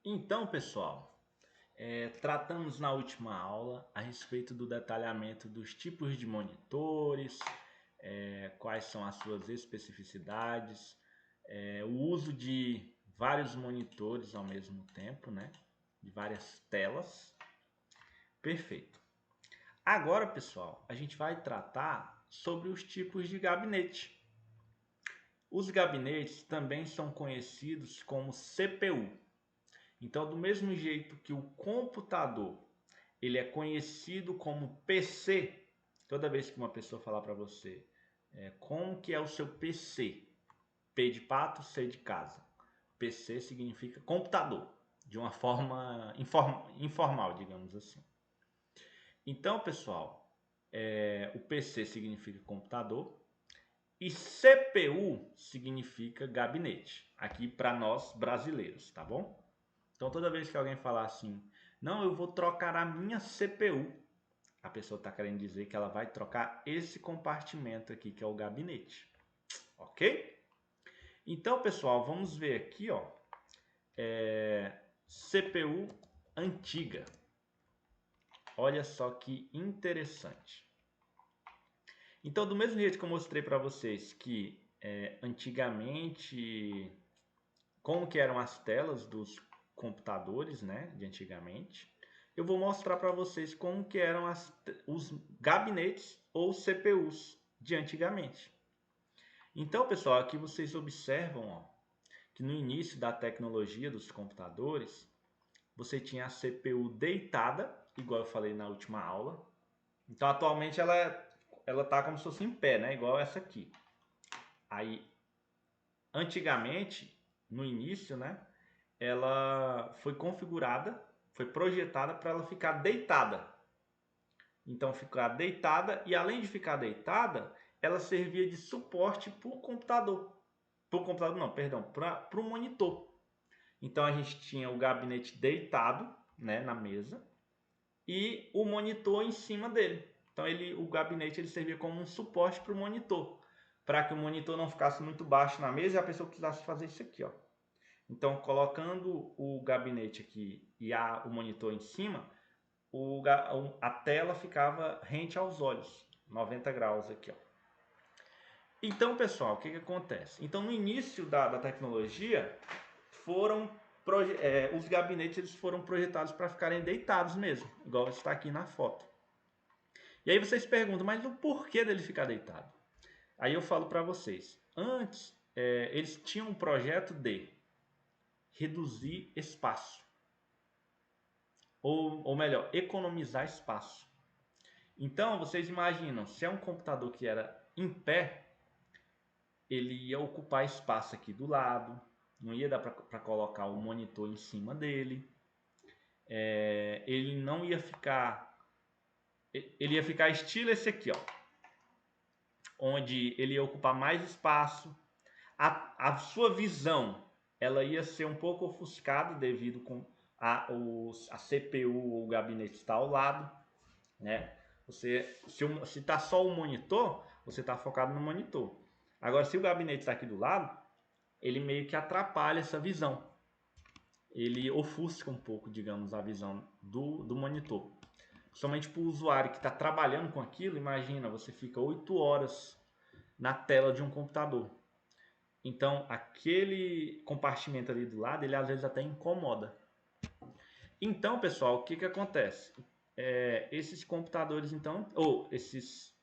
Então, pessoal, tratamos na última aula a respeito do detalhamento dos tipos de monitores, quais são as suas especificidades, o uso de vários monitores ao mesmo tempo, né? De várias telas. Perfeito. Agora, pessoal, a gente vai tratar sobre os tipos de gabinete. Os gabinetes também são conhecidos como CPU. Então, do mesmo jeito que o computador ele é conhecido como PC, toda vez que uma pessoa falar para você como que é o seu PC, P de pato, C de casa. PC significa computador, de uma forma informal, digamos assim. Então, pessoal, o PC significa computador e CPU significa gabinete, aqui para nós brasileiros, tá bom? Então, toda vez que alguém falar assim, não, eu vou trocar a minha CPU, a pessoa está querendo dizer que ela vai trocar esse compartimento aqui, que é o gabinete. Ok? Então, pessoal, vamos ver aqui, ó, CPU antiga. Olha só que interessante. Então, do mesmo jeito que eu mostrei para vocês que antigamente, como que eram as telas dos computadores, né, de antigamente, eu vou mostrar para vocês como que eram os gabinetes ou CPUs de antigamente. Então, pessoal, aqui vocês observam ó, que no início da tecnologia dos computadores, você tinha a CPU deitada, igual eu falei na última aula. Então, atualmente ela está como se fosse em pé, né, igual essa aqui. Aí, antigamente, no início, né, ela foi configurada, foi projetada para ela ficar deitada. Então, ficar deitada e além de ficar deitada, ela servia de suporte para o computador. Para o computador não, perdão, para o monitor. Então, a gente tinha o gabinete deitado, né, na mesa e o monitor em cima dele. Então, o gabinete ele servia como um suporte para o monitor, para que o monitor não ficasse muito baixo na mesa e a pessoa precisasse fazer isso aqui, ó. Então, colocando o gabinete aqui e o monitor em cima, a tela ficava rente aos olhos, 90 graus aqui, ó. Então, pessoal, o que acontece? Então, no início da tecnologia, os gabinetes eles foram projetados para ficarem deitados mesmo, igual está aqui na foto. E aí vocês perguntam, mas o porquê dele ficar deitado? Aí eu falo para vocês. Antes, eles tinham um projeto de reduzir espaço. Ou melhor, economizar espaço. Então, vocês imaginam, se é um computador que era em pé, ele ia ocupar espaço aqui do lado, não ia dar para colocar o monitor em cima dele, ele não ia ficar, ele ia ficar estilo esse aqui, ó, onde ele ia ocupar mais espaço, a sua visão ela ia ser um pouco ofuscada devido com a CPU ou o gabinete está ao lado, né? Se está só o monitor, você está focado no monitor. Agora, se o gabinete está aqui do lado, ele meio que atrapalha essa visão. Ele ofusca um pouco, digamos, a visão do monitor. Somente para o usuário que está trabalhando com aquilo, imagina, você fica 8 horas na tela de um computador. Então, aquele compartimento ali do lado, ele às vezes até incomoda. Então, pessoal, o que acontece? Esses computadores, então, ou esses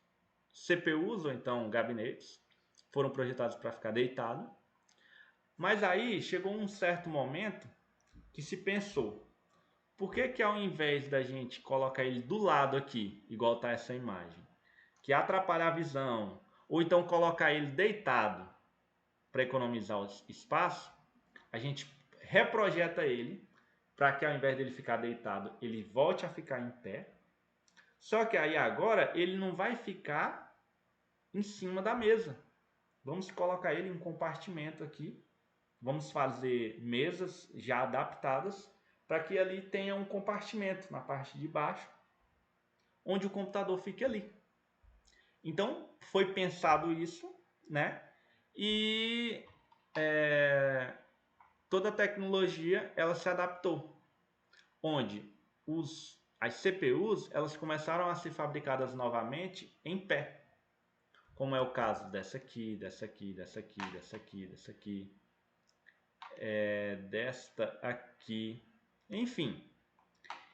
CPUs, ou então gabinetes, foram projetados para ficar deitado. Mas aí chegou um certo momento que se pensou, por que ao invés da gente colocar ele do lado aqui, igual está essa imagem, que atrapalha a visão, ou então colocar ele deitado para economizar o espaço, a gente reprojeta ele para que ao invés dele ficar deitado, ele volte a ficar em pé. Só que aí agora ele não vai ficar em cima da mesa. Vamos colocar ele em um compartimento aqui. Vamos fazer mesas já adaptadas para que ali tenha um compartimento na parte de baixo, onde o computador fique ali. Então foi pensado isso, né? E toda a tecnologia ela se adaptou, onde as CPUs elas começaram a ser fabricadas novamente em pé, como é o caso dessa aqui, dessa aqui, dessa aqui, dessa aqui, dessa aqui, desta aqui, enfim.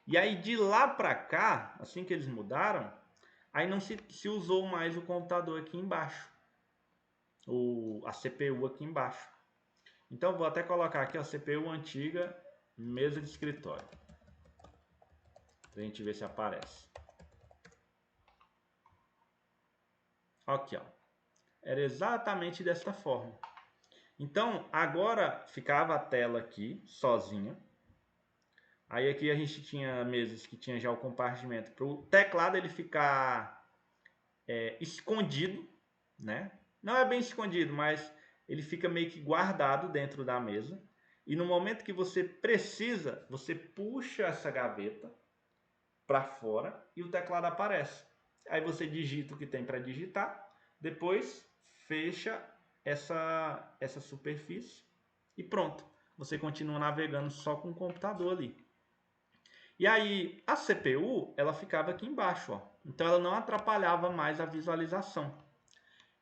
E aí de lá para cá, assim que eles mudaram, aí não se usou mais o computador aqui embaixo, a CPU aqui embaixo. Então vou até colocar aqui a CPU antiga, mesa de escritório, pra gente ver se aparece. Aqui, ó. Era exatamente desta forma. Então agora ficava a tela aqui sozinha. Aí aqui a gente tinha mesas que tinha já o compartimento para o teclado ele ficar escondido, né? Não é bem escondido, mas ele fica meio que guardado dentro da mesa. E no momento que você precisa, você puxa essa gaveta para fora e o teclado aparece. Aí você digita o que tem para digitar, depois fecha essa superfície e pronto. Você continua navegando só com o computador ali. E aí a CPU ela ficava aqui embaixo, ó. Então ela não atrapalhava mais a visualização.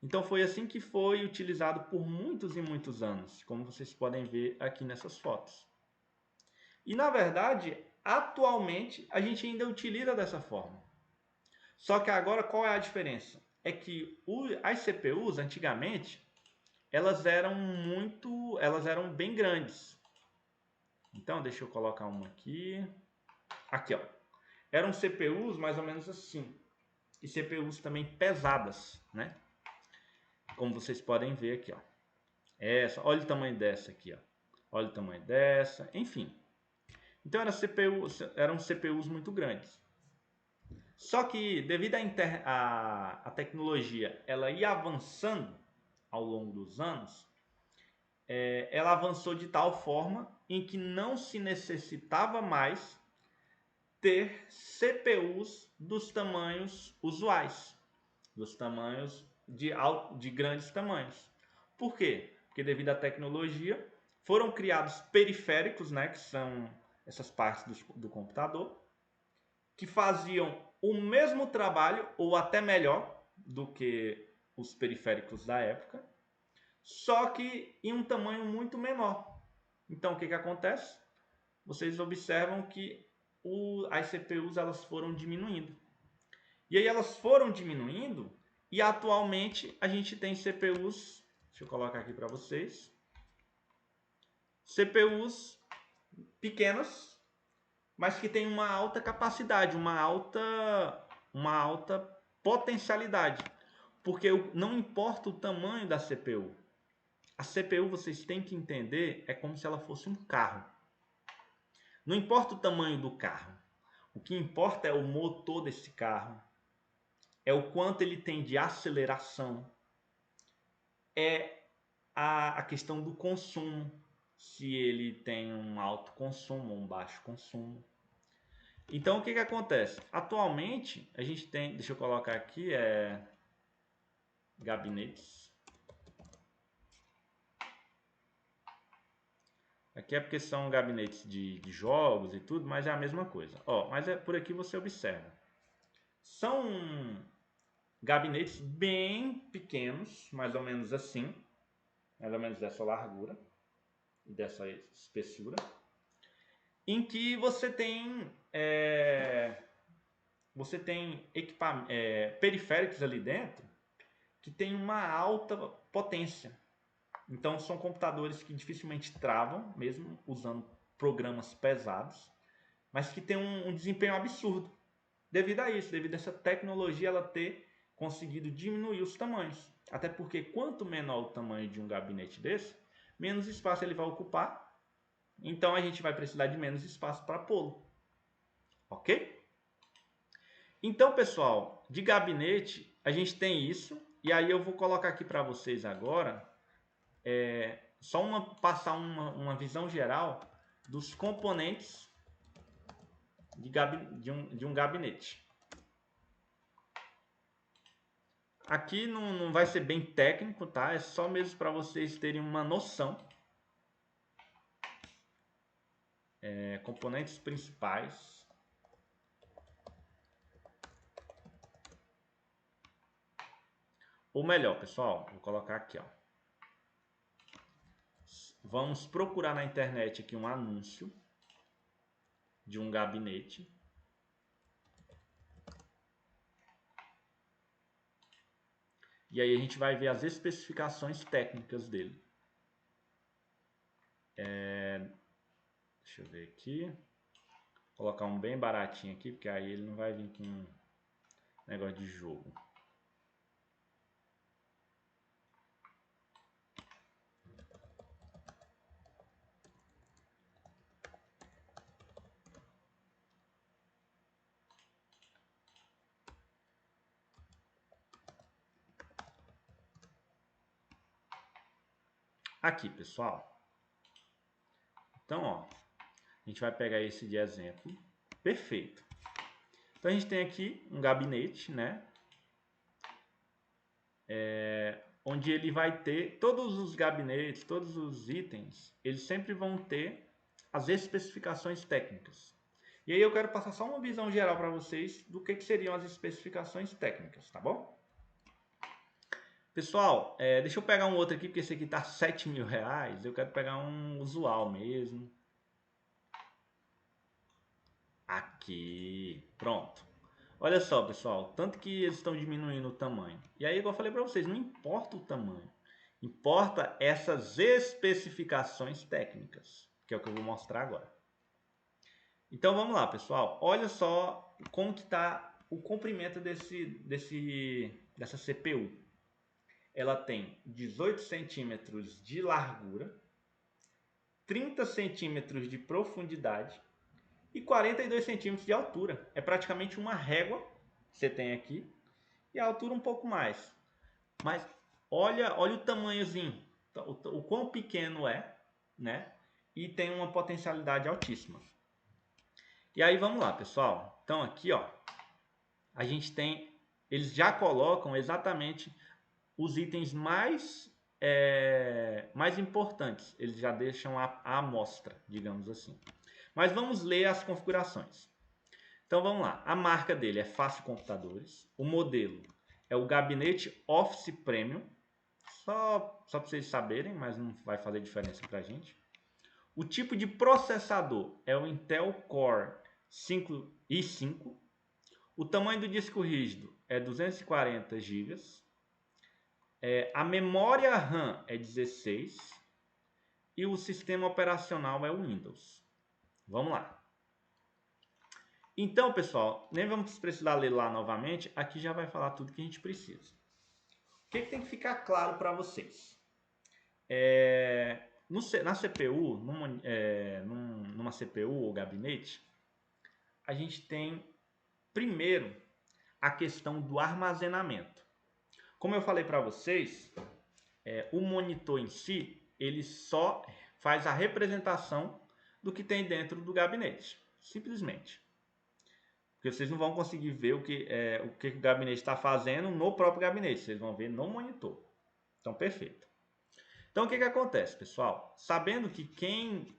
Então foi assim que foi utilizado por muitos e muitos anos, como vocês podem ver aqui nessas fotos. E na verdade, atualmente a gente ainda utiliza dessa forma. Só que agora qual é a diferença? É que as CPUs antigamente elas eram bem grandes. Então deixa eu colocar uma aqui. Aqui, ó. Eram CPUs mais ou menos assim. E CPUs também pesadas, né? Como vocês podem ver aqui, ó. Olha o tamanho dessa aqui, ó. Olha o tamanho dessa, enfim. Então eram CPUs muito grandes. Só que devido à tecnologia, ela ia avançando ao longo dos anos, ela avançou de tal forma em que não se necessitava mais ter CPUs dos tamanhos usuais, dos tamanhos de grandes tamanhos. Por quê? Porque devido à tecnologia foram criados periféricos, né, que são essas partes do computador, que faziam o mesmo trabalho ou até melhor do que os periféricos da época, só que em um tamanho muito menor. Então o que acontece? Vocês observam que as CPUs elas foram diminuindo. E aí elas foram diminuindo e atualmente a gente tem CPUs, deixa eu colocar aqui para vocês, CPUs pequenas, mas que tem uma alta capacidade, uma alta potencialidade. Porque não importa o tamanho da CPU. A CPU vocês têm que entender é como se ela fosse um carro. Não importa o tamanho do carro. O que importa é o motor desse carro. É o quanto ele tem de aceleração. É a questão do consumo. Se ele tem um alto consumo ou um baixo consumo. Então o que acontece? Atualmente a gente tem, deixa eu colocar aqui, gabinetes. Aqui é porque são gabinetes de jogos e tudo, mas é a mesma coisa. Ó, mas por aqui você observa. São gabinetes bem pequenos, mais ou menos assim, mais ou menos dessa largura e dessa espessura, em que você tem periféricos ali dentro que tem uma alta potência. Então são computadores que dificilmente travam, mesmo usando programas pesados, mas que tem um desempenho absurdo. Devido a isso, devido a essa tecnologia ela ter conseguido diminuir os tamanhos. Até porque quanto menor o tamanho de um gabinete desse, menos espaço ele vai ocupar. Então a gente vai precisar de menos espaço para pô-lo. Ok? Então, pessoal, de gabinete a gente tem isso. E aí eu vou colocar aqui para vocês agora passar uma visão geral dos componentes de um gabinete. Aqui não vai ser bem técnico, tá? É só mesmo para vocês terem uma noção. componentes principais. Ou melhor, pessoal, vou colocar aqui, ó. Vamos procurar na internet aqui um anúncio de um gabinete. E aí a gente vai ver as especificações técnicas dele. Deixa eu ver aqui. Vou colocar um bem baratinho aqui, porque aí ele não vai vir com um negócio de jogo. Aqui, pessoal. Então, ó, a gente vai pegar esse de exemplo. Perfeito. Então, a gente tem aqui um gabinete, né? Onde ele vai ter todos os gabinetes, todos os itens, eles sempre vão ter as especificações técnicas. E aí eu quero passar só uma visão geral para vocês do que seriam as especificações técnicas, tá bom? Pessoal, deixa eu pegar um outro aqui, porque esse aqui tá R$7.000. Eu quero pegar um usual mesmo. Aqui, pronto. Olha só, pessoal, tanto que eles estão diminuindo o tamanho. E aí, igual eu falei para vocês, não importa o tamanho. Importa essas especificações técnicas, que é o que eu vou mostrar agora. Então, vamos lá, pessoal. Olha só como que está o comprimento dessa CPU. Ela tem 18 centímetros de largura, 30 centímetros de profundidade e 42 centímetros de altura. É praticamente uma régua que você tem aqui e a altura um pouco mais. Mas olha o tamanhozinho, o quão pequeno é, né? E tem uma potencialidade altíssima. E aí vamos lá, pessoal. Então aqui, ó, a gente tem, eles já colocam exatamente os itens mais importantes. Eles já deixam a amostra, digamos assim. Mas vamos ler as configurações. Então vamos lá. A marca dele é Fácil Computadores. O modelo é o Gabinete Office Premium. Só para vocês saberem, mas não vai fazer diferença para a gente. O tipo de processador é o Intel Core i5. O tamanho do disco rígido é 240 GB. A memória RAM é 16. E o sistema operacional é o Windows. Vamos lá. Então, pessoal, nem vamos precisar ler lá novamente. Aqui já vai falar tudo que a gente precisa. O que tem que ficar claro para vocês? Na CPU, numa CPU ou gabinete, a gente tem, primeiro, a questão do armazenamento. Como eu falei para vocês, o monitor em si, ele só faz a representação do que tem dentro do gabinete, simplesmente. Porque vocês não vão conseguir ver o que o gabinete está fazendo no próprio gabinete, vocês vão ver no monitor. Então, perfeito. Então, o que acontece, pessoal? Sabendo que quem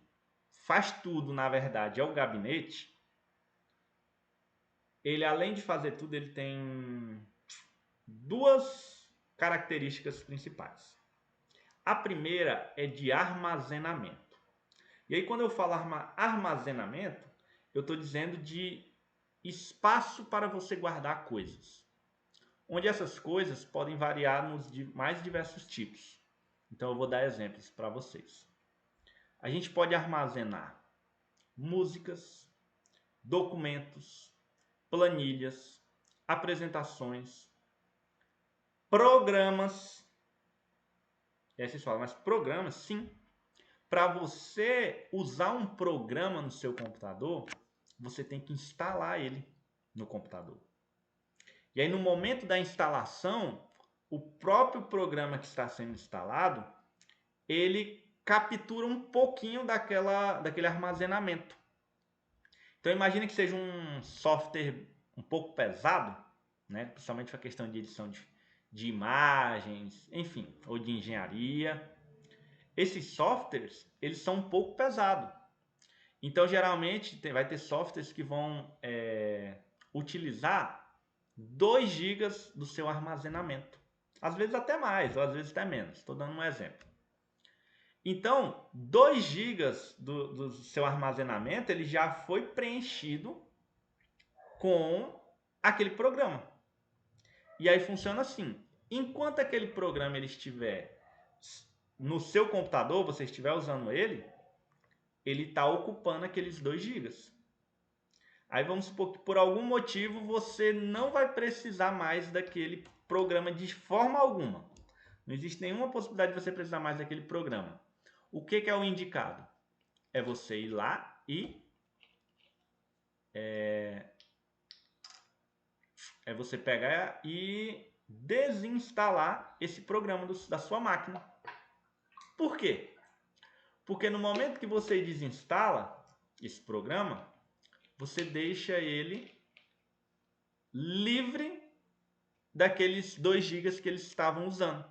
faz tudo, na verdade, é o gabinete, ele, além de fazer tudo, ele tem duas características principais. A primeira é de armazenamento. E aí, quando eu falo armazenamento, eu estou dizendo de espaço para você guardar coisas. Onde essas coisas podem variar nos mais diversos tipos. Então, eu vou dar exemplos para vocês. A gente pode armazenar músicas, documentos, planilhas, apresentações, programas. E aí vocês falam, mas programas? Sim. Para você usar um programa no seu computador, você tem que instalar ele no computador. E aí, no momento da instalação, o próprio programa que está sendo instalado, ele captura um pouquinho daquele armazenamento. Então, imagine que seja um software um pouco pesado, né? Principalmente para a questão de edição de imagens, enfim, ou de engenharia. Esses softwares, eles são um pouco pesados. Então, geralmente, vai ter softwares que vão utilizar 2 GB do seu armazenamento. Às vezes até mais, ou às vezes até menos. Estou dando um exemplo. Então, 2 GB do seu armazenamento, ele já foi preenchido com aquele programa. E aí funciona assim. Enquanto aquele programa ele estiver no seu computador, você estiver usando ele está ocupando aqueles 2 GB. Aí vamos supor que por algum motivo você não vai precisar mais daquele programa de forma alguma. Não existe nenhuma possibilidade de você precisar mais daquele programa. O que é o indicado? É você ir lá e você pegar e desinstalar esse programa da sua máquina. Por quê? Porque no momento que você desinstala esse programa, você deixa ele livre daqueles 2 GB que eles estavam usando.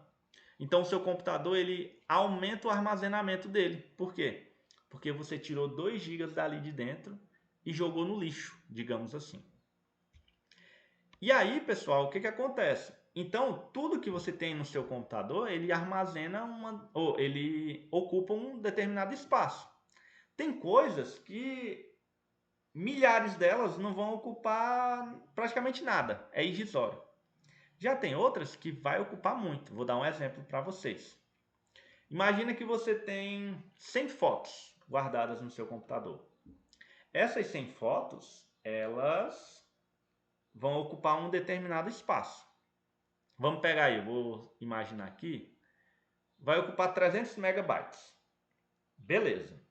Então o seu computador ele aumenta o armazenamento dele. Por quê? Porque você tirou 2 GB dali de dentro e jogou no lixo, digamos assim. E aí, pessoal, o que acontece? Então, tudo que você tem no seu computador, ele armazena ele ocupa um determinado espaço. Tem coisas que milhares delas não vão ocupar praticamente nada, é irrisório. Já tem outras que vai ocupar muito. Vou dar um exemplo para vocês. Imagina que você tem 100 fotos guardadas no seu computador. Essas 100 fotos, elas vão ocupar um determinado espaço. Vamos pegar aí, eu vou imaginar aqui. Vai ocupar 300 megabytes. Beleza.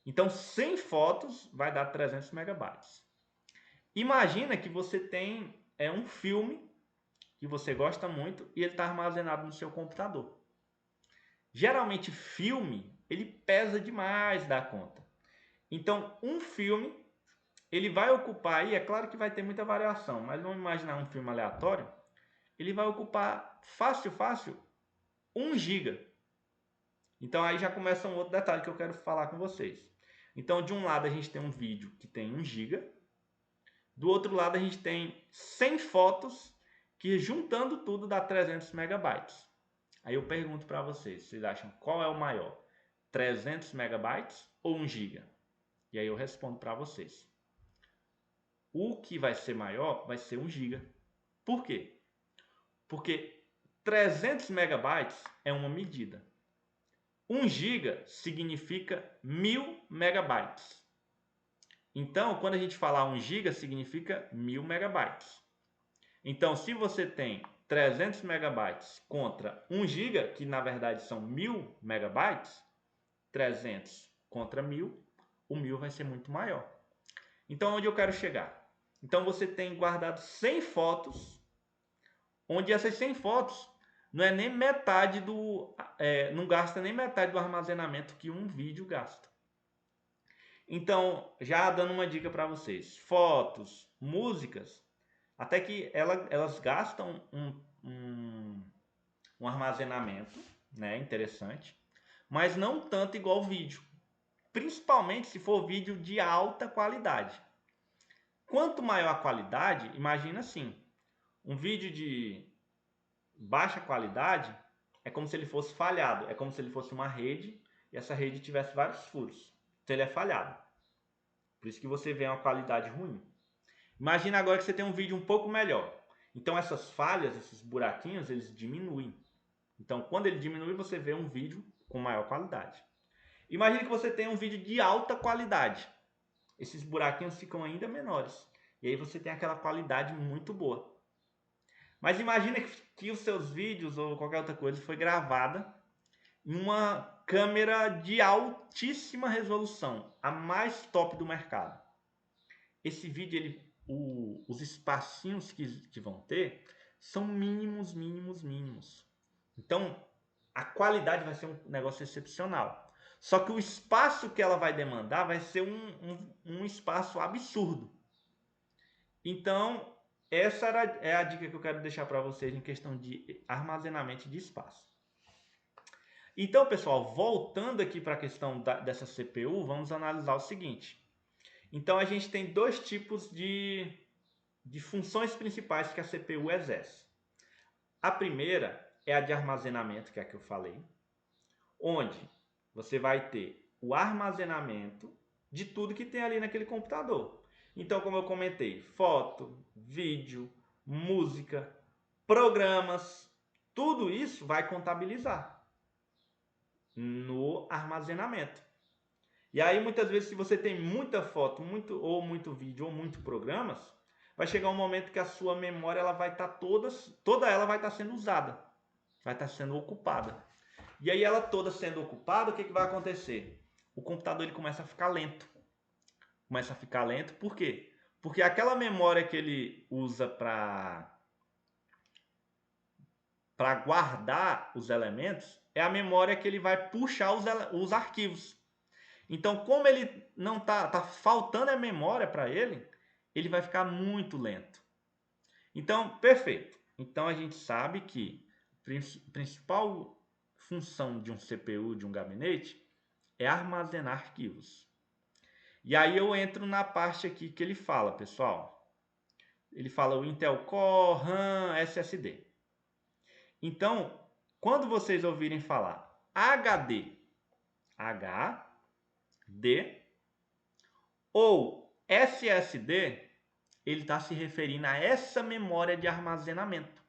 Então, 100 fotos vai dar 300 megabytes. Imagina que você tem um filme que você gosta muito e ele está armazenado no seu computador. Geralmente, filme, ele pesa demais da conta. Então, um filme, ele vai ocupar aí, é claro que vai ter muita variação, mas vamos imaginar um filme aleatório, ele vai ocupar fácil, 1 GB. Então, aí já começa um outro detalhe que eu quero falar com vocês. Então, de um lado a gente tem um vídeo que tem 1 GB, do outro lado a gente tem 100 fotos que juntando tudo dá 300 megabytes. Aí eu pergunto para vocês acham qual é o maior? 300 megabytes ou 1 GB? E aí eu respondo para vocês. O que vai ser maior vai ser 1 GB. Por quê? Porque 300 megabytes é uma medida. 1 GB significa 1000 megabytes. Então, quando a gente falar 1 GB, significa 1000 megabytes. Então, se você tem 300 megabytes contra 1 GB, que na verdade são 1000 megabytes, 300 contra 1000, o 1000 vai ser muito maior. Então, onde eu quero chegar? Então, você tem guardado 100 fotos, onde essas 100 fotos não é nem metade não gasta nem metade do armazenamento que um vídeo gasta. Então, já dando uma dica para vocês, fotos, músicas, até que elas gastam um armazenamento, né, interessante, mas não tanto igual vídeo, principalmente se for vídeo de alta qualidade. Quanto maior a qualidade, imagina assim, um vídeo de baixa qualidade é como se ele fosse falhado, é como se ele fosse uma rede e essa rede tivesse vários furos, então ele é falhado. Por isso que você vê uma qualidade ruim. Imagina agora que você tem um vídeo um pouco melhor. Então essas falhas, esses buraquinhos, eles diminuem. Então quando ele diminui, você vê um vídeo com maior qualidade. Imagina que você tem um vídeo de alta qualidade. Esses buraquinhos ficam ainda menores. E aí você tem aquela qualidade muito boa. Mas imagina que os seus vídeos ou qualquer outra coisa foi gravada em uma câmera de altíssima resolução, a mais top do mercado. Esse vídeo, os espacinhos que vão ter são mínimos. Então, a qualidade vai ser um negócio excepcional. Só que o espaço que ela vai demandar vai ser um espaço absurdo. Então, essa é a dica que eu quero deixar para vocês em questão de armazenamento de espaço. Então, pessoal, voltando aqui para a questão dessa CPU, vamos analisar o seguinte. Então, a gente tem dois tipos de funções principais que a CPU exerce. A primeira é a de armazenamento, que é a que eu falei, onde você vai ter o armazenamento de tudo que tem ali naquele computador. Então, como eu comentei, foto, vídeo, música, programas, tudo isso vai contabilizar no armazenamento. E aí, muitas vezes, se você tem muita foto, muito vídeo ou muito programas, vai chegar um momento que a sua memória ela vai estar toda ela vai estar sendo usada, vai estar sendo ocupada. E aí, ela toda sendo ocupada, o que vai acontecer? O computador ele começa a ficar lento. Começa a ficar lento, por quê? Porque aquela memória que ele usa para guardar os elementos é a memória que ele vai puxar os arquivos. Então, como ele não tá faltando a memória para ele, ele vai ficar muito lento. Então, perfeito. Então, a gente sabe que a principal função de um CPU, de um gabinete, é armazenar arquivos. E aí eu entro na parte aqui que ele fala, pessoal. Ele fala o Intel Core, RAM, SSD. Então, quando vocês ouvirem falar HD ou SSD, ele está se referindo a essa memória de armazenamento.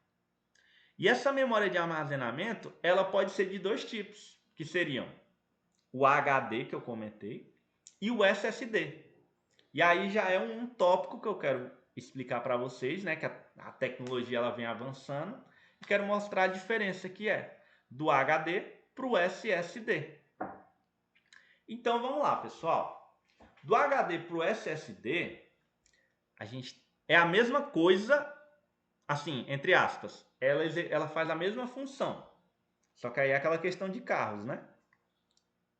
E essa memória de armazenamento, ela pode ser de dois tipos, que seriam o HD, que eu comentei, e o SSD. E aí já é um tópico que eu quero explicar para vocês, né, que a tecnologia ela vem avançando, e quero mostrar a diferença que é do HD para o SSD. Então vamos lá, pessoal. Do HD para o SSD, a gente é a mesma coisa, assim, entre aspas. Ela faz a mesma função. Só que aí é aquela questão de carros, né?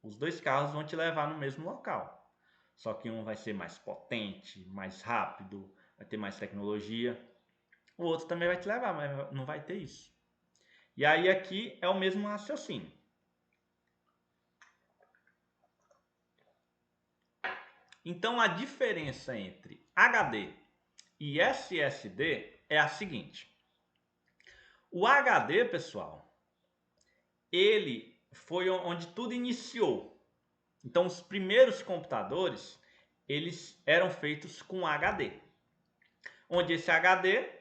Os dois carros vão te levar no mesmo local. Só que um vai ser mais potente, mais rápido, vai ter mais tecnologia. O outro também vai te levar, mas não vai ter isso. E aí aqui é o mesmo raciocínio. Então a diferença entre HD e SSD é a seguinte. O HD, pessoal, ele foi onde tudo iniciou. Então os primeiros computadores, eles eram feitos com HD. Onde esse HD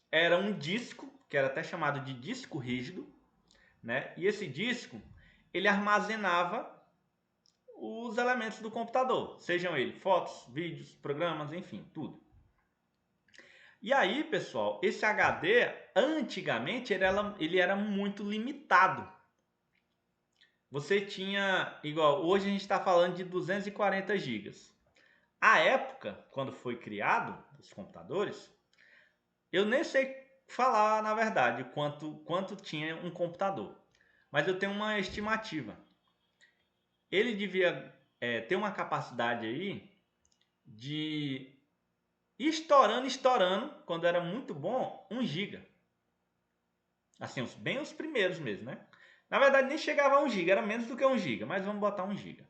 era um disco, que era até chamado de disco rígido, né? E esse disco, ele armazenava os elementos do computador, sejam eles fotos, vídeos, programas, enfim, tudo. E aí, pessoal, esse HD, antigamente, ele era muito limitado. Você tinha, igual, hoje a gente está falando de 240 GB. A época, quando foi criado os computadores, eu nem sei falar, na verdade, quanto tinha um computador. Mas eu tenho uma estimativa. Ele devia ter uma capacidade aí de estourando, quando era muito bom, 1 GB. Assim, bem os primeiros mesmo, né? Na verdade, nem chegava a 1 GB, era menos do que 1 GB, mas vamos botar 1 GB.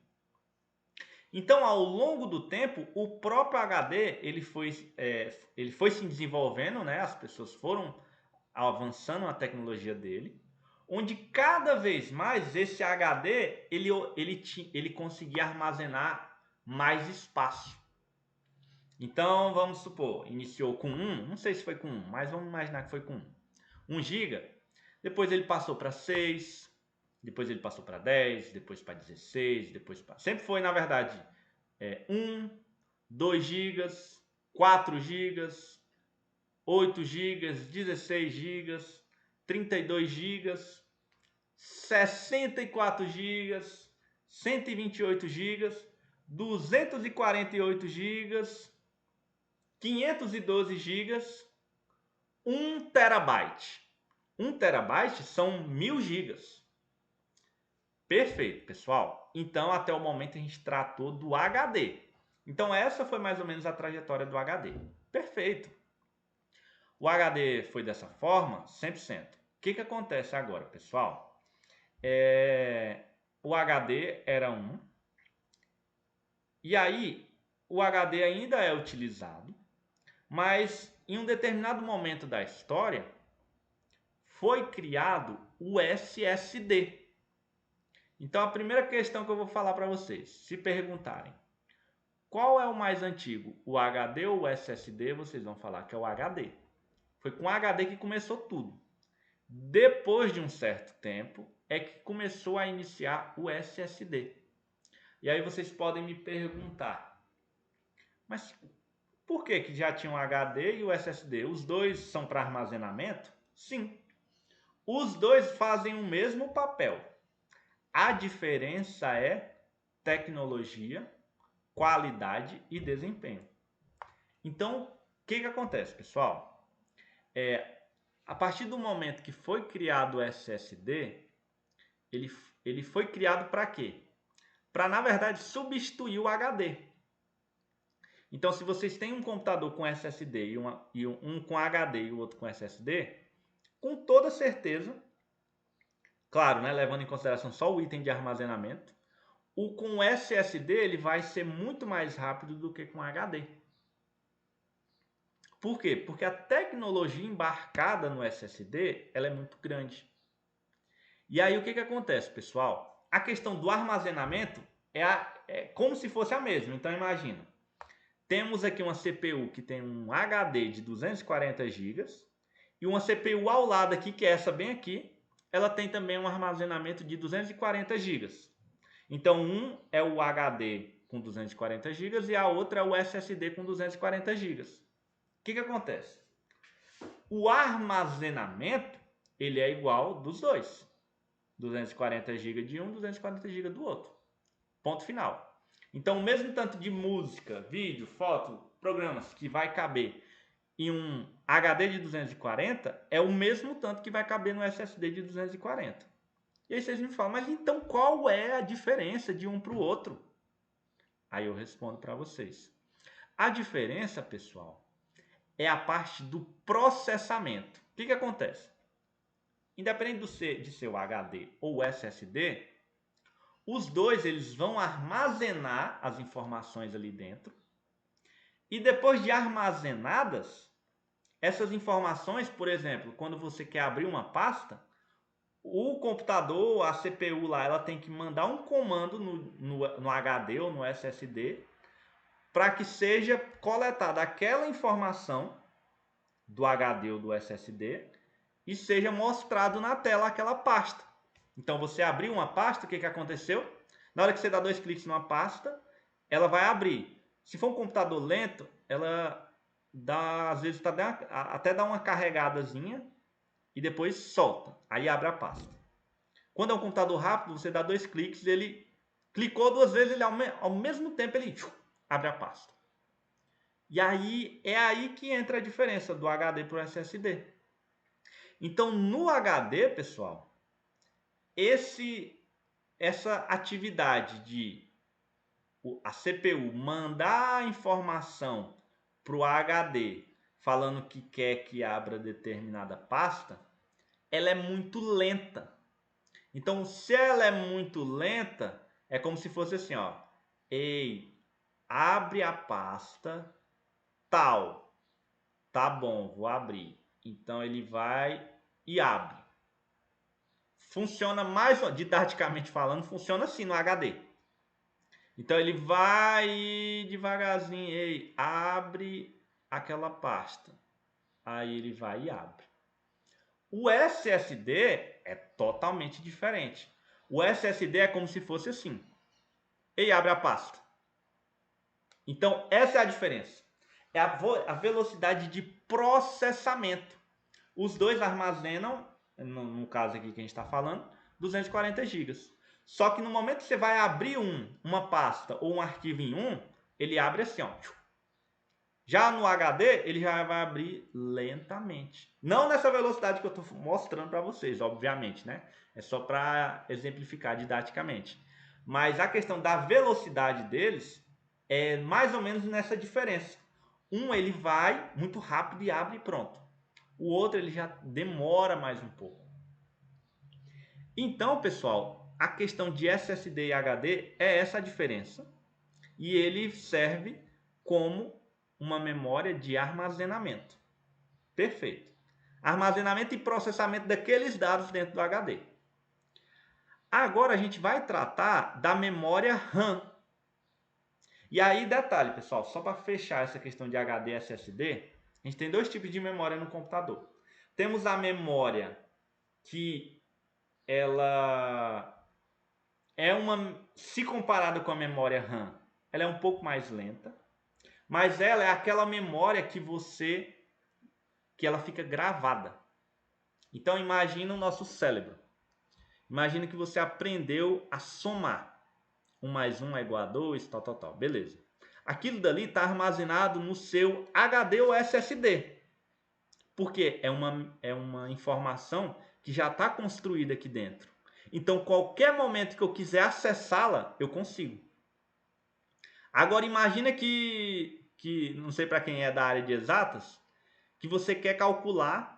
Então, ao longo do tempo, o próprio HD ele foi se desenvolvendo, né? As pessoas foram avançando a tecnologia dele, onde cada vez mais esse HD ele conseguia armazenar mais espaço. Então, vamos supor, iniciou com 1, não sei se foi com 1, mas vamos imaginar que foi com 1 GB. Depois ele passou para 6, depois ele passou para 10, depois para 16, sempre foi, na verdade, 1, 2 GB, 4 GB, 8 GB, 16 GB, 32 GB, 64 GB, 128 GB, 248 GB, 512 GB, 1 terabyte. 1 terabyte são 1000 GB. Perfeito, pessoal. Então, até o momento a gente tratou do HD. Então, essa foi mais ou menos a trajetória do HD. Perfeito. O HD foi dessa forma, 100%. O que acontece agora, pessoal? o HD era 1. E aí, o HD ainda é utilizado, mas em um determinado momento da história, foi criado o SSD. Então, a primeira questão que eu vou falar para vocês, se perguntarem qual é o mais antigo, o HD ou o SSD, vocês vão falar que é o HD. Foi com o HD que começou tudo. Depois de um certo tempo, é que começou a iniciar o SSD. E aí vocês podem me perguntar, mas por que já tinha o HD e o SSD? Os dois são para armazenamento? Sim. Os dois fazem o mesmo papel. A diferença é tecnologia, qualidade e desempenho. Então, o que acontece, pessoal? A partir do momento que foi criado o SSD, ele foi criado para quê? Para, na verdade, substituir o HD. Então, se vocês têm um computador com SSD e um com HD e o outro com SSD, com toda certeza, claro, né, levando em consideração só o item de armazenamento, o com SSD ele vai ser muito mais rápido do que com HD. Por quê? Porque a tecnologia embarcada no SSD ela é muito grande. E aí o que acontece, pessoal? A questão do armazenamento é como se fosse a mesma. Então imagina, temos aqui uma CPU que tem um HD de 240 GB e uma CPU ao lado aqui, que é essa bem aqui, ela tem também um armazenamento de 240 GB. Então um é o HD com 240 GB e a outra é o SSD com 240 GB. O que acontece? O armazenamento ele é igual dos dois. 240 GB de um, 240 GB do outro. Ponto final. Então, o mesmo tanto de música, vídeo, foto, programas que vai caber em um HD de 240 é o mesmo tanto que vai caber no SSD de 240. E aí vocês me falam, mas então qual é a diferença de um para o outro? Aí eu respondo para vocês. A diferença, pessoal, é a parte do processamento. O que acontece? Independente de ser o HD ou o SSD, os dois eles vão armazenar as informações ali dentro. E depois de armazenadas, essas informações, por exemplo, quando você quer abrir uma pasta, o computador, a CPU lá, ela tem que mandar um comando no HD ou no SSD para que seja coletada aquela informação do HD ou do SSD e seja mostrado na tela aquela pasta. Então você abriu uma pasta, o que aconteceu? Na hora que você dá 2 cliques numa pasta, ela vai abrir. Se for um computador lento, ela dá, às vezes até dá uma carregadazinha e depois solta. Aí abre a pasta. Quando é um computador rápido, você dá 2 cliques, ele clicou 2 vezes, ele ao mesmo tempo ele abre a pasta. E aí é aí que entra a diferença do HD para o SSD. Então no HD, pessoal, essa atividade de a CPU mandar a informação para o HD falando que quer que abra determinada pasta, ela é muito lenta. Então, se ela é muito lenta, é como se fosse assim, ó. Ei, abre a pasta tal. Tá bom, vou abrir. Então ele vai e abre. Funciona mais, didaticamente falando, funciona assim no HD. Então ele vai devagarzinho, ei, abre aquela pasta. Aí ele vai e abre. O SSD é totalmente diferente. O SSD é como se fosse assim. Ei, abre a pasta. Então essa é a diferença. É a velocidade de processamento. Os dois armazenam, no caso aqui que a gente está falando, 240 GB. Só que no momento que você vai abrir uma pasta ou um arquivo em ele abre assim, ó. Já no HD, ele já vai abrir lentamente. Não nessa velocidade que eu estou mostrando para vocês, obviamente, né? É só para exemplificar didaticamente. Mas a questão da velocidade deles é mais ou menos nessa diferença. Um ele vai muito rápido e abre e pronto. O outro ele já demora mais um pouco. Então, pessoal, a questão de SSD e HD é essa a diferença. E ele serve como uma memória de armazenamento. Perfeito. Armazenamento e processamento daqueles dados dentro do HD. Agora a gente vai tratar da memória RAM. E aí, detalhe, pessoal, só para fechar essa questão de HD e SSD, a gente tem dois tipos de memória no computador. Temos a memória que ela é se comparada com a memória RAM, ela é um pouco mais lenta, mas ela é aquela memória que ela fica gravada. Então imagina o nosso cérebro. Imagina que você aprendeu a somar. 1 mais 1 é igual a 2, tal, tal, tal. Beleza. Aquilo dali está armazenado no seu HD ou SSD. Porque é uma informação que já está construída aqui dentro. Então, qualquer momento que eu quiser acessá-la, eu consigo. Agora, imagina que não sei para quem é da área de exatas, que você quer calcular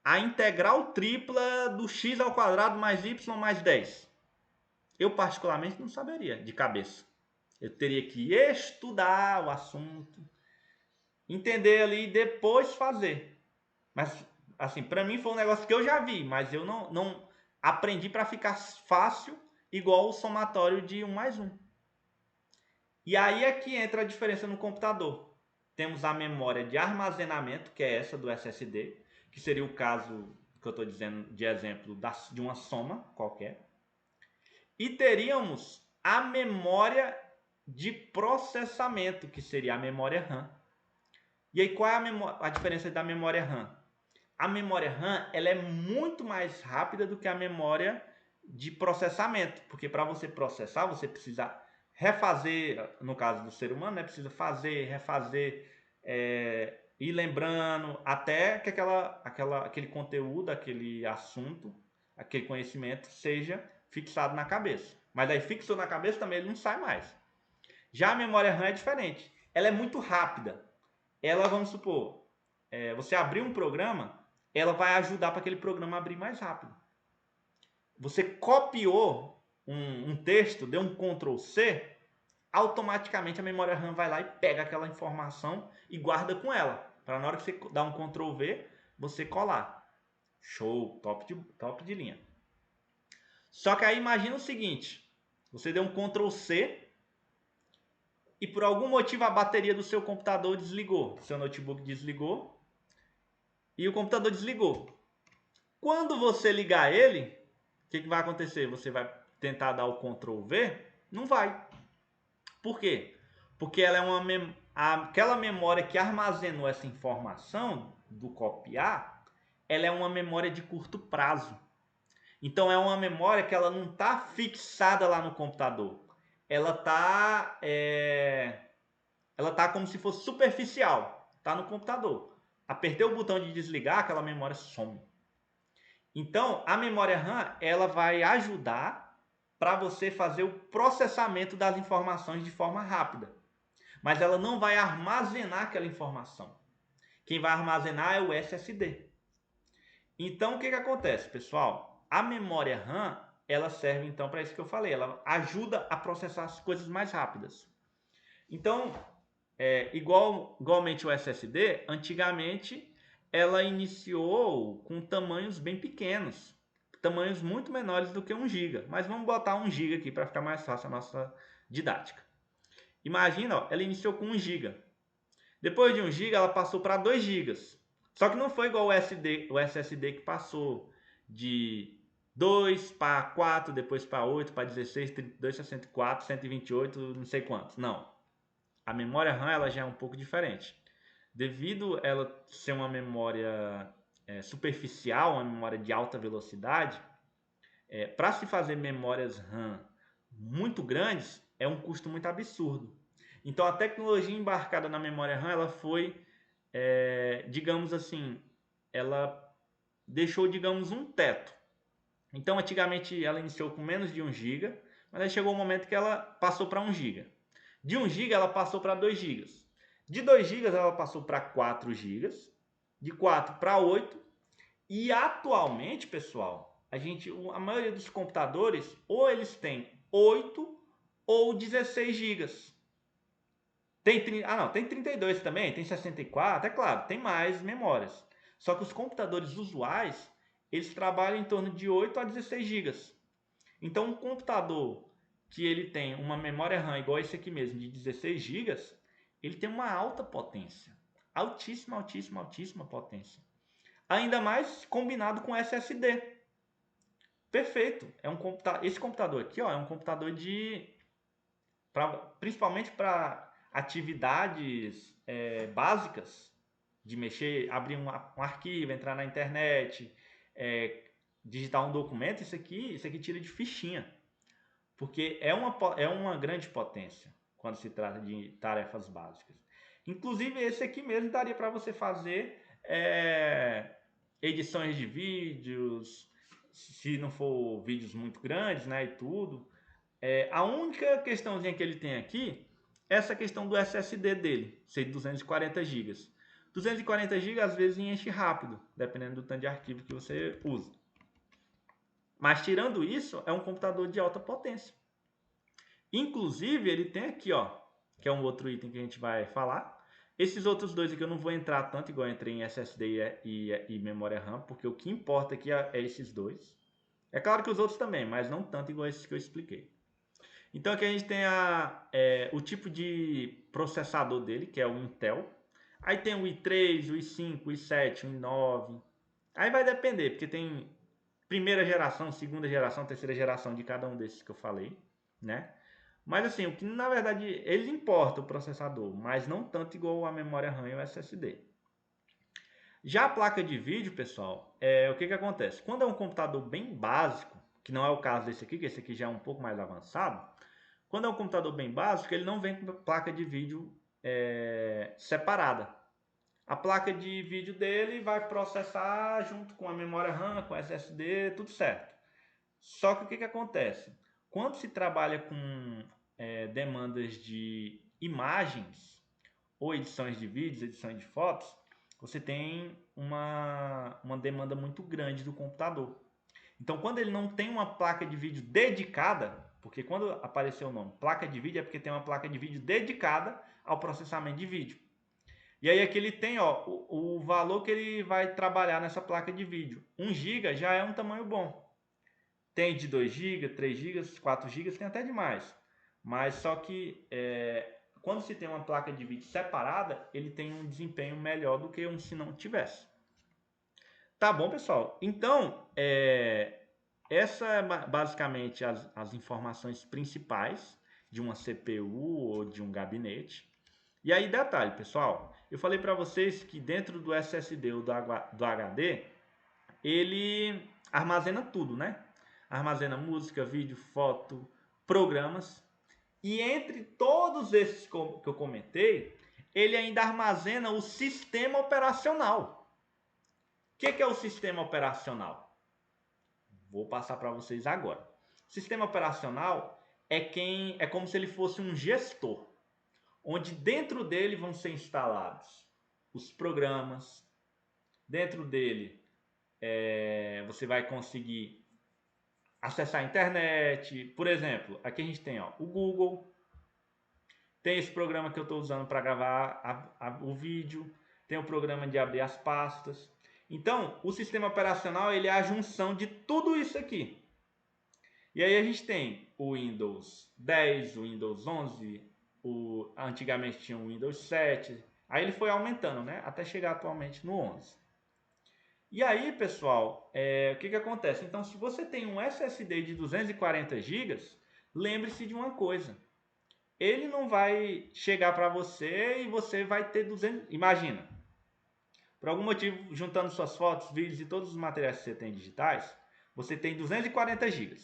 a integral tripla do x ao quadrado mais y mais 10. Eu, particularmente, não saberia de cabeça. Eu teria que estudar o assunto, entender ali e depois fazer. Mas, assim, para mim foi um negócio que eu já vi, mas eu não aprendi para ficar fácil, igual o somatório de 1 mais 1. E aí é que entra a diferença no computador. Temos a memória de armazenamento, que é essa do SSD, que seria o caso que eu estou dizendo de exemplo de uma soma qualquer. E teríamos a memória de processamento, que seria a memória RAM. E aí qual é a diferença da memória RAM? A memória RAM ela é muito mais rápida do que a memória de processamento, porque para você processar você precisa refazer, no caso do ser humano, né, precisa fazer, refazer, ir lembrando até que aquele conteúdo, aquele assunto, aquele conhecimento seja fixado na cabeça. Mas aí fixou na cabeça também ele não sai mais. Já a memória RAM é diferente. Ela é muito rápida. Ela, vamos supor, você abrir um programa, ela vai ajudar para aquele programa abrir mais rápido. Você copiou um texto, deu um Ctrl C, automaticamente a memória RAM vai lá e pega aquela informação e guarda com ela. Para na hora que você dá um Ctrl V, você colar. Show, top de linha. Só que aí imagina o seguinte, você deu um Ctrl C e por algum motivo a bateria do seu computador desligou, seu notebook desligou e o computador desligou. Quando você ligar ele, o que vai acontecer? Você vai tentar dar o Ctrl V? Não vai. Por quê? Porque ela é aquela memória que armazenou essa informação do copiar, ela é uma memória de curto prazo. Então é uma memória que ela não está fixada lá no computador. Ela está como se fosse superficial. Está no computador. Apertei o botão de desligar, aquela memória some. Então a memória RAM ela vai ajudar para você fazer o processamento das informações de forma rápida. Mas ela não vai armazenar aquela informação. Quem vai armazenar é o SSD. Então o que acontece, pessoal? A memória RAM ela serve então para isso que eu falei. Ela ajuda a processar as coisas mais rápidas. Então, igualmente o SSD, antigamente ela iniciou com tamanhos bem pequenos. Tamanhos muito menores do que 1 GB. Mas vamos botar 1 GB aqui para ficar mais fácil a nossa didática. Imagina, ó, ela iniciou com 1 GB. Depois de 1 GB, ela passou para 2 GB. Só que não foi igual o SSD que passou de 2 para 4, depois para 8, para 16, 32, 64, 128, não sei quantos. Não. A memória RAM ela já é um pouco diferente. Devido a ela ser uma memória superficial, uma memória de alta velocidade, para se fazer memórias RAM muito grandes, é um custo muito absurdo. Então a tecnologia embarcada na memória RAM, ela foi, digamos assim, ela deixou, digamos, um teto. Então antigamente ela iniciou com menos de 1 GB, mas aí chegou um momento que ela passou para 1 GB. De 1 GB ela passou para 2 GB. De 2 GB ela passou para 4 GB. De 4 para 8. E atualmente, pessoal, a maioria dos computadores, ou eles têm 8 ou 16 gigas. Tem 32 também, tem 64, é claro, tem mais memórias. Só que os computadores usuais, eles trabalham em torno de 8 a 16 gigas. Então, um computador que ele tem uma memória RAM igual esse aqui mesmo, de 16 gigas, ele tem uma alta potência. Altíssima, altíssima, altíssima potência. Ainda mais combinado com SSD. Perfeito. Esse computador aqui, ó, é um computador principalmente para atividades básicas, de mexer, abrir um arquivo, entrar na internet, digitar um documento. Isso aqui tira de fichinha, porque é uma grande potência quando se trata de tarefas básicas. Inclusive, esse aqui mesmo daria para você fazer edições de vídeos, se não for vídeos muito grandes, né, e tudo. A única questãozinha que ele tem aqui é essa questão do SSD dele, ser de 240 GB. 240 GB às vezes enche rápido, dependendo do tanto de arquivo que você usa. Mas tirando isso, é um computador de alta potência. Inclusive, ele tem aqui, ó, que é um outro item que a gente vai falar. Esses outros dois aqui eu não vou entrar tanto, igual eu entrei em SSD e memória RAM, porque o que importa aqui é esses dois. É claro que os outros também, mas não tanto igual esses que eu expliquei. Então aqui a gente tem o tipo de processador dele, que é o Intel. Aí tem o i3, o i5, o i7, o i9. Aí vai depender, porque tem primeira geração, segunda geração, terceira geração de cada um desses que eu falei, né? Mas assim, o que na verdade ele importa o processador, mas não tanto igual a memória RAM e o SSD. Já a placa de vídeo, pessoal, o que acontece? Quando é um computador bem básico, que não é o caso desse aqui, que esse aqui já é um pouco mais avançado, quando é um computador bem básico, ele não vem com placa de vídeo separada. A placa de vídeo dele vai processar junto com a memória RAM, com SSD, tudo certo. Só que o que acontece? Quando se trabalha com demandas de imagens, ou edições de vídeos, edições de fotos, você tem uma demanda muito grande do computador. Então, quando ele não tem uma placa de vídeo dedicada, porque quando apareceu o nome placa de vídeo é porque tem uma placa de vídeo dedicada ao processamento de vídeo. E aí aqui ele tem o valor que ele vai trabalhar nessa placa de vídeo. 1 GB já é um tamanho bom. Tem de 2 GB, 3 GB, 4 GB, tem até demais. Mas só que quando se tem uma placa de vídeo separada, ele tem um desempenho melhor do que se não tivesse. Tá bom, pessoal? Então, essa é basicamente as informações principais de uma CPU ou de um gabinete. E aí, detalhe, pessoal, eu falei para vocês que dentro do SSD ou do HD, ele armazena tudo, né? Armazena música, vídeo, foto, programas. E entre todos esses que eu comentei, ele ainda armazena o sistema operacional. O que é o sistema operacional? Vou passar para vocês agora. O sistema operacional é como se ele fosse um gestor, onde dentro dele vão ser instalados os programas. Dentro dele você vai conseguir acessar a internet. Por exemplo, aqui a gente tem o Google. Tem esse programa que eu estou usando para gravar o vídeo. Tem o programa de abrir as pastas. Então, o sistema operacional ele é a junção de tudo isso aqui. E aí a gente tem o Windows 10, o Windows 11, antigamente tinha o Windows 7. Aí ele foi aumentando, né? Até chegar atualmente no 11. E aí, pessoal, o que acontece? Então, se você tem um SSD de 240 GB, lembre-se de uma coisa. Ele não vai chegar para você e você vai ter 200... Imagina, por algum motivo, juntando suas fotos, vídeos e todos os materiais que você tem digitais, você tem 240 GB.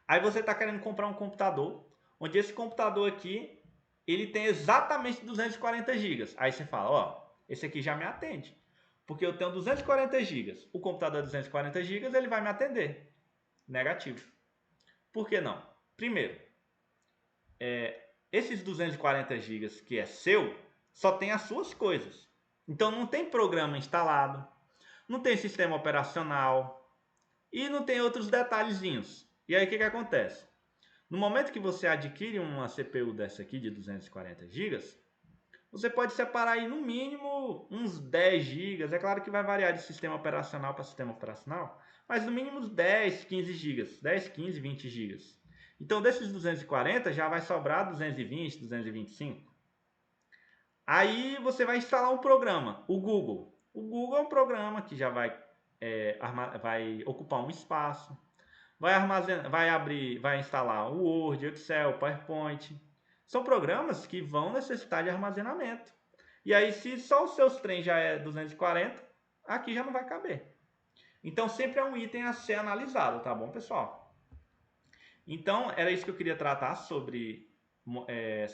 Aí você está querendo comprar um computador, onde esse computador aqui, ele tem exatamente 240 GB. Aí você fala, esse aqui já me atende. Porque eu tenho 240 GB. O computador é 240 GB, ele vai me atender. Negativo. Por que não? Primeiro, esses 240 GB que é seu, só tem as suas coisas. Então não tem programa instalado, não tem sistema operacional, E não tem outros detalhezinhos. E aí o que que acontece? No momento que você adquire uma CPU dessa aqui de 240 GB, você pode separar aí no mínimo uns 10 GB. É claro que vai variar de sistema operacional para sistema operacional, mas no mínimo uns 10, 15 GB. 10, 15, 20 GB. Então desses 240 já vai sobrar 220, 225. Aí você vai instalar um programa, o Google. O Google é um programa que já vai ocupar um espaço, vai armazenar, vai instalar o Word, Excel, PowerPoint. São programas que vão necessitar de armazenamento. E aí, se só os seus trens já é 240, aqui já não vai caber. Então, sempre é um item a ser analisado, tá bom, pessoal? Então, era isso que eu queria tratar sobre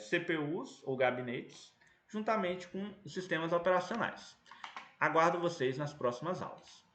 CPUs ou gabinetes, juntamente com os sistemas operacionais. Aguardo vocês nas próximas aulas.